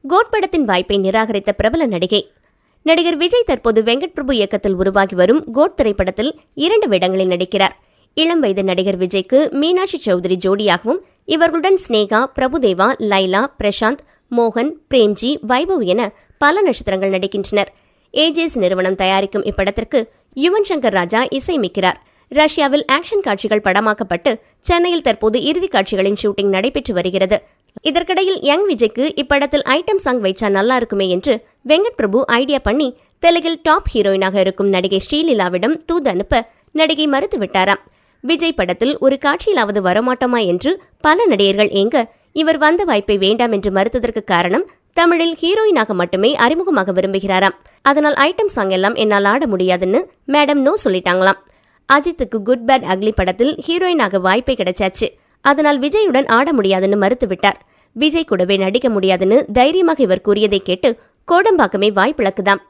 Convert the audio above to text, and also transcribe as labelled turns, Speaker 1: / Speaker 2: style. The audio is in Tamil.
Speaker 1: கோட் படத்தின் வாய்ப்பை நிராகரித்த பிரபல நடிகை. நடிகர் விஜய் தற்போது வெங்கட் பிரபு இயக்கத்தில் உருவாகி வரும் கோட் திரைப்படத்தில் 2 வேடங்களில் நடிக்கிறார். இளம் வயது நடிகர் விஜய்க்கு மீனாட்சி சௌத்ரி ஜோடியாகவும், இவர்களுடன் ஸ்னேகா, பிரபுதேவா, லைலா, பிரசாந்த், மோகன், பிரேம்ஜி, வைபவ் என பல நட்சத்திரங்கள் நடிக்கின்றனர். ஏஜேஸ் நிறுவனம் தயாரிக்கும் இப்படத்திற்கு யுவன் சங்கர் ராஜா இசையமைக்கிறார். ரஷ்யாவில் ஆக்ஷன் காட்சிகள் படமாக்கப்பட்டு சென்னையில் தற்போது இறுதிக் காட்சிகளின் ஷூட்டிங் நடைபெற்று வருகிறது. இதற்கிடையில் யங் விஜய்க்கு இப்படத்தில் ஐட்டம் சாங் வைச்சா நல்லா இருக்குமே என்று வெங்கட் பிரபு ஐடியா பண்ணி தெலுங்கில் டாப் ஹீரோயினாக இருக்கும் நடிகை ஸ்ரீலீலாவிடம் தூது அனுப்ப நடிகை மறுத்துவிட்டாராம். விஜய் படத்தில் ஒரு காட்சியிலாவது வரமாட்டோமா என்று பல நடிகர்கள் ஏங்க இவர் வந்த வாய்ப்பை வேண்டாம் என்று மறுத்ததற்கு காரணம் தமிழில் ஹீரோயினாக மட்டுமே அறிமுகமாக விரும்புகிறாராம். அதனால் ஐட்டம் சாங் எல்லாம் என்னால் ஆட முடியாதுன்னு மேடம் நோ சொல்லிட்டாங்களாம். அஜித்துக்கு குட் பேட் அக்லி படத்தில் ஹீரோயினாக வாய்ப்பை கிடைச்சாச்சு. அதனால் விஜயுடன் ஆட முடியாதுன்னு மறுத்துவிட்டார். விஜய் கூடவே நடிக்க முடியாதுன்னு தைரியமாக இவர் கூறியதை கேட்டு கோடம்பாக்கமே வாய்ப்பிழக்குதாம்.